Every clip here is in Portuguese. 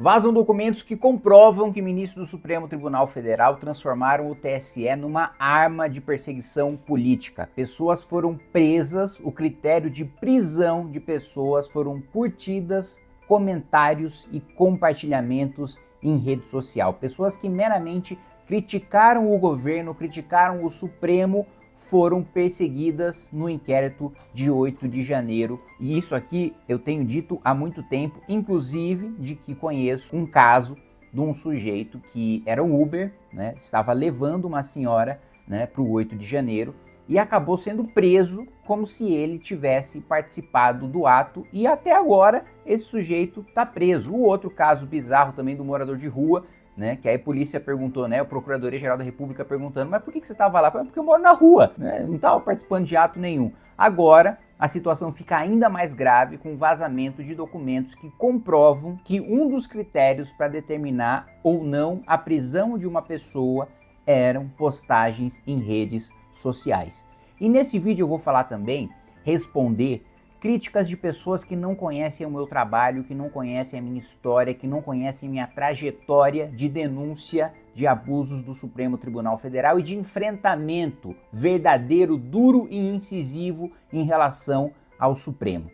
Vazam documentos que comprovam que ministros do Supremo Tribunal Federal transformaram o TSE numa arma de perseguição política. Pessoas foram presas, o critério de prisão de pessoas foram curtidas, comentários e compartilhamentos em rede social. Pessoas que meramente criticaram o governo, criticaram o Supremo, foram perseguidas no inquérito de 8 de janeiro. E isso aqui eu tenho dito há muito tempo, inclusive de que conheço um caso de um sujeito que era um Uber, né, estava levando uma senhora, né, para o 8 de janeiro e acabou sendo preso como se ele tivesse participado do ato e até agora esse sujeito está preso. O outro caso bizarro também do morador de rua, né, que aí a polícia perguntou, né, o Procuradoria-Geral da República perguntando, mas por que você estava lá? Porque eu moro na rua, né, não estava participando de ato nenhum. Agora, a situação fica ainda mais grave com o vazamento de documentos que comprovam que um dos critérios para determinar ou não a prisão de uma pessoa eram postagens em redes sociais. E nesse vídeo eu vou falar também, responder críticas de pessoas que não conhecem o meu trabalho, que não conhecem a minha história, que não conhecem a minha trajetória de denúncia de abusos do Supremo Tribunal Federal e de enfrentamento verdadeiro, duro e incisivo em relação ao Supremo.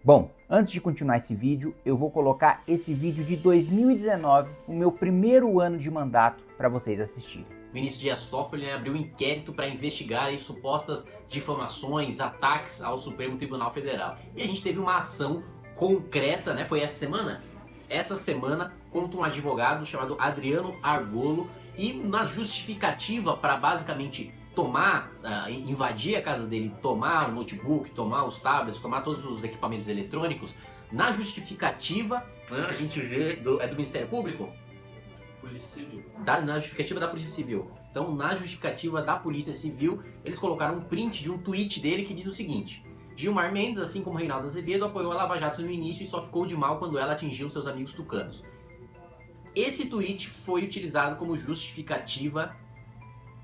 Bom, antes de continuar esse vídeo, eu vou colocar esse vídeo de 2019, o meu primeiro ano de mandato, para vocês assistirem. O ministro Dias Toffoli abriu um inquérito para investigar supostas difamações, ataques ao Supremo Tribunal Federal. E a gente teve uma ação concreta, né? Foi essa semana? Essa semana, contra um advogado chamado Adriano Argolo, e na justificativa para basicamente invadir a casa dele, tomar o notebook, tomar os tablets, tomar todos os equipamentos eletrônicos, na justificativa, né, a gente vê, é do Ministério Público? Polícia Civil. Na justificativa da Polícia Civil. Então, na justificativa da Polícia Civil, eles colocaram um print de um tweet dele que diz o seguinte: Gilmar Mendes, assim como Reinaldo Azevedo, apoiou a Lava Jato no início e só ficou de mal quando ela atingiu seus amigos tucanos. Esse tweet foi utilizado como justificativa,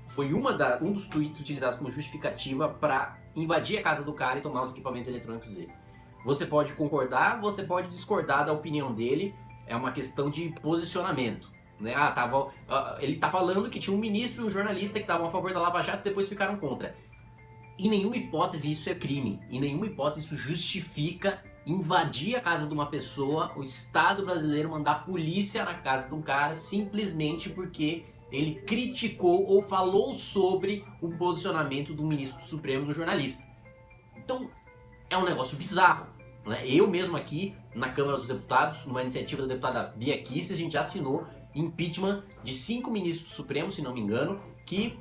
foi um dos tweets utilizados como justificativa para invadir a casa do cara e tomar os equipamentos eletrônicos dele. Você pode concordar, você pode discordar da opinião dele, é uma questão de posicionamento. Né? Ele tá falando que tinha um ministro e um jornalista que estavam a favor da Lava Jato e depois ficaram contra. Em nenhuma hipótese isso é crime, em nenhuma hipótese isso justifica invadir a casa de uma pessoa, o Estado brasileiro mandar polícia na casa de um cara simplesmente porque ele criticou ou falou sobre o posicionamento do ministro do Supremo, do jornalista. Então é um negócio bizarro. Né? Eu mesmo aqui na Câmara dos Deputados, numa iniciativa da deputada Bia Kicis, a gente já assinou impeachment de 5 ministros do Supremo, se não me engano, que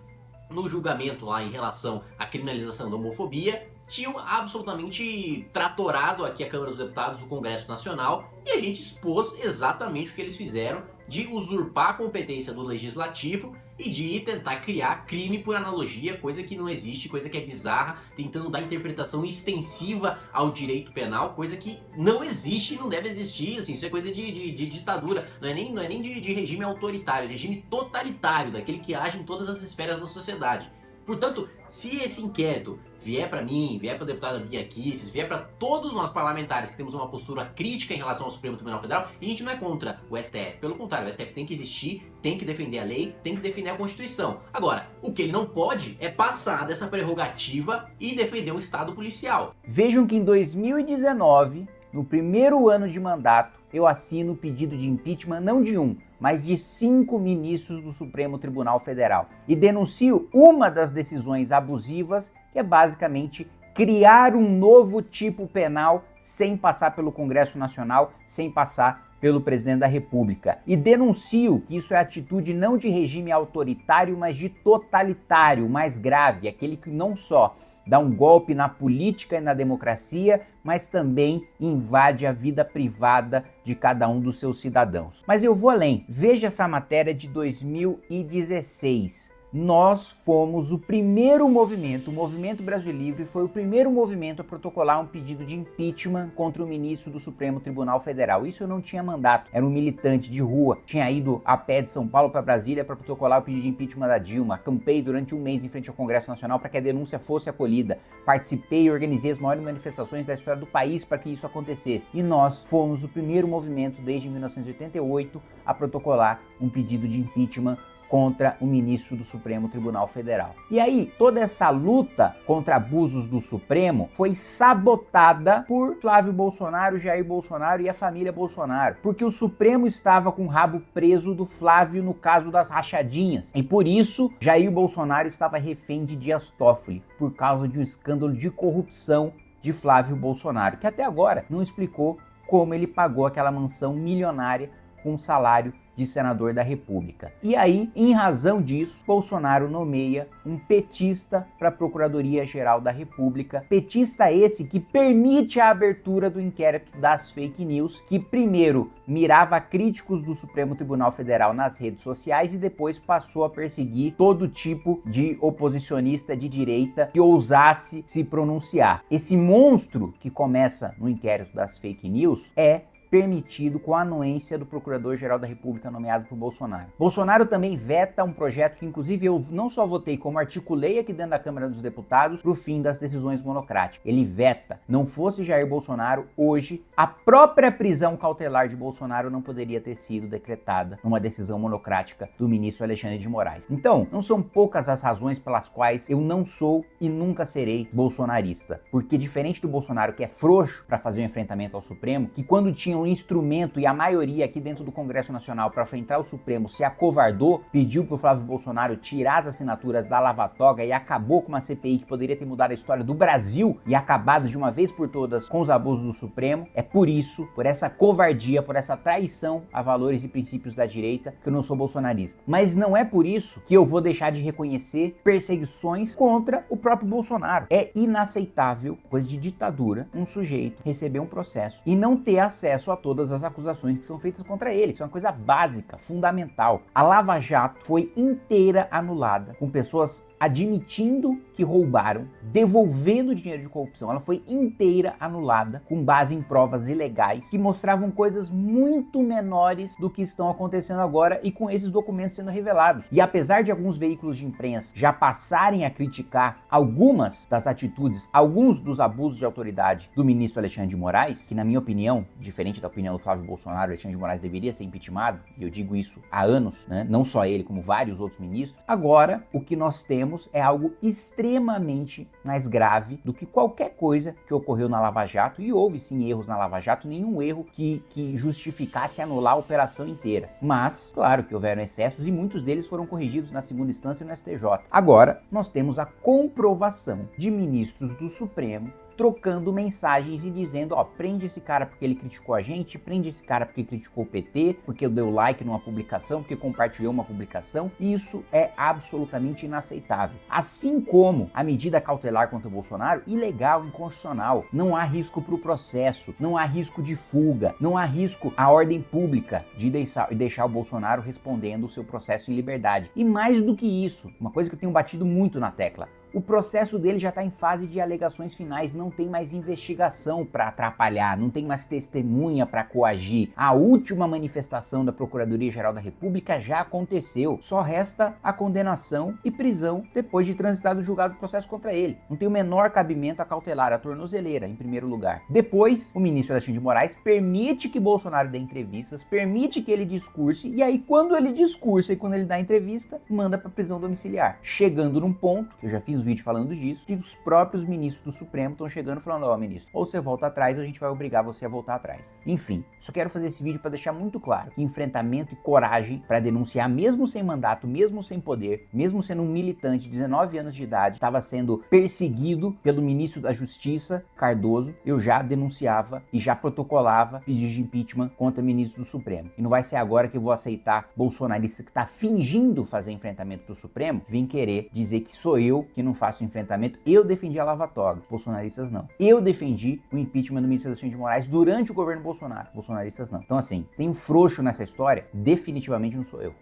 no julgamento lá em relação à criminalização da homofobia tinham absolutamente tratorado aqui a Câmara dos Deputados, o Congresso Nacional, e a gente expôs exatamente o que eles fizeram de usurpar a competência do Legislativo e de tentar criar crime por analogia, coisa que não existe, coisa que é bizarra, tentando dar interpretação extensiva ao direito penal, coisa que não existe e não deve existir, assim, isso é coisa de ditadura, não é nem de regime autoritário, é regime totalitário, daquele que age em todas as esferas da sociedade. Portanto, se esse inquérito vier para mim, vier para a deputada Bia Kicis, vier para todos nós parlamentares que temos uma postura crítica em relação ao Supremo Tribunal Federal, a gente não é contra o STF. Pelo contrário, o STF tem que existir, tem que defender a lei, tem que defender a Constituição. Agora, o que ele não pode é passar dessa prerrogativa e defender um Estado policial. Vejam que em 2019, no primeiro ano de mandato, eu assino o pedido de impeachment não de um, mas de 5 ministros do Supremo Tribunal Federal. E denuncio uma das decisões abusivas, que é basicamente criar um novo tipo penal sem passar pelo Congresso Nacional, sem passar pelo presidente da República. E denuncio que isso é atitude não de regime autoritário, mas de totalitário, mais grave, aquele que não só dá um golpe na política e na democracia, mas também invade a vida privada de cada um dos seus cidadãos. Mas eu vou além. Veja essa matéria de 2016. Nós fomos o primeiro movimento, o Movimento Brasil Livre foi o primeiro movimento a protocolar um pedido de impeachment contra o ministro do Supremo Tribunal Federal. Isso eu não tinha mandato, era um militante de rua, tinha ido a pé de São Paulo para Brasília para protocolar o pedido de impeachment da Dilma, acampei durante um mês em frente ao Congresso Nacional para que a denúncia fosse acolhida, participei e organizei as maiores manifestações da história do país para que isso acontecesse. E nós fomos o primeiro movimento desde 1988 a protocolar um pedido de impeachment contra o ministro do Supremo Tribunal Federal. E aí, toda essa luta contra abusos do Supremo foi sabotada por Flávio Bolsonaro, Jair Bolsonaro e a família Bolsonaro, porque o Supremo estava com o rabo preso do Flávio no caso das rachadinhas. E por isso, Jair Bolsonaro estava refém de Dias Toffoli, por causa de um escândalo de corrupção de Flávio Bolsonaro, que até agora não explicou como ele pagou aquela mansão milionária com um salário de senador da República. E aí, em razão disso, Bolsonaro nomeia um petista para a Procuradoria-Geral da República. Petista esse que permite a abertura do inquérito das fake news, que primeiro mirava críticos do Supremo Tribunal Federal nas redes sociais e depois passou a perseguir todo tipo de oposicionista de direita que ousasse se pronunciar. Esse monstro que começa no inquérito das fake news é permitido com a anuência do Procurador-Geral da República nomeado por Bolsonaro. Bolsonaro também veta um projeto que inclusive eu não só votei, como articulei aqui dentro da Câmara dos Deputados para o fim das decisões monocráticas. Ele veta. Não fosse Jair Bolsonaro, hoje, a própria prisão cautelar de Bolsonaro não poderia ter sido decretada numa decisão monocrática do ministro Alexandre de Moraes. Então, não são poucas as razões pelas quais eu não sou e nunca serei bolsonarista. Porque diferente do Bolsonaro, que é frouxo para fazer o enfrentamento ao Supremo, que quando tinha um instrumento e a maioria aqui dentro do Congresso Nacional para enfrentar o Supremo se acovardou, pediu para o Flávio Bolsonaro tirar as assinaturas da Lava Toga e acabou com uma CPI que poderia ter mudado a história do Brasil e acabado de uma vez por todas com os abusos do Supremo. É por isso, por essa covardia, por essa traição a valores e princípios da direita, que eu não sou bolsonarista. Mas não é por isso que eu vou deixar de reconhecer perseguições contra o próprio Bolsonaro. É inaceitável, coisa de ditadura, um sujeito receber um processo e não ter acesso a todas as acusações que são feitas contra ele. Isso é uma coisa básica, fundamental. A Lava Jato foi inteira anulada, com pessoas admitindo que roubaram, devolvendo dinheiro de corrupção. Ela foi inteira anulada com base em provas ilegais que mostravam coisas muito menores do que estão acontecendo agora e com esses documentos sendo revelados. E apesar de alguns veículos de imprensa já passarem a criticar algumas das atitudes, alguns dos abusos de autoridade do ministro Alexandre de Moraes, que na minha opinião, diferente da opinião do Flávio Bolsonaro, Alexandre de Moraes deveria ser impeachmentado, e eu digo isso há anos, né? Não só ele, como vários outros ministros. Agora, o que nós temos é algo extremamente mais grave do que qualquer coisa que ocorreu na Lava Jato, e houve sim erros na Lava Jato, nenhum erro que justificasse anular a operação inteira. Mas, claro que houveram excessos e muitos deles foram corrigidos na segunda instância e no STJ. Agora, nós temos a comprovação de ministros do Supremo trocando mensagens e dizendo, ó, prende esse cara porque ele criticou a gente, prende esse cara porque criticou o PT, porque deu like numa publicação, porque compartilhou uma publicação. Isso é absolutamente inaceitável. Assim como a medida cautelar contra o Bolsonaro, ilegal, inconstitucional. Não há risco para o processo, não há risco de fuga, não há risco à ordem pública de deixar o Bolsonaro respondendo o seu processo em liberdade. E mais do que isso, uma coisa que eu tenho batido muito na tecla, o processo dele já está em fase de alegações finais, não tem mais investigação para atrapalhar, não tem mais testemunha para coagir. A última manifestação da Procuradoria-Geral da República já aconteceu, só resta a condenação e prisão depois de transitado o julgado do processo contra ele. Não tem o menor cabimento a cautelar, a tornozeleira, em primeiro lugar. Depois, o ministro Alexandre de Moraes permite que Bolsonaro dê entrevistas, permite que ele discurse, e aí quando ele discursa e quando ele dá entrevista, manda para prisão domiciliar. Chegando num ponto, que eu já fiz vídeo falando disso, que os próprios ministros do Supremo estão chegando falando, ó, ministro, ou você volta atrás ou a gente vai obrigar você a voltar atrás. Enfim, só quero fazer esse vídeo para deixar muito claro que enfrentamento e coragem para denunciar, mesmo sem mandato, mesmo sem poder, mesmo sendo um militante de 19 anos de idade, estava sendo perseguido pelo ministro da Justiça, Cardoso, eu já denunciava e já protocolava pedido de impeachment contra ministro do Supremo. E não vai ser agora que eu vou aceitar bolsonarista que está fingindo fazer enfrentamento pro Supremo, vir querer dizer que sou eu que não faço enfrentamento. Eu defendi a Lava Toga, bolsonaristas não. Eu defendi o impeachment do ministro Alexandre de Moraes durante o governo Bolsonaro, bolsonaristas não. Então assim, tem um frouxo nessa história, definitivamente não sou eu.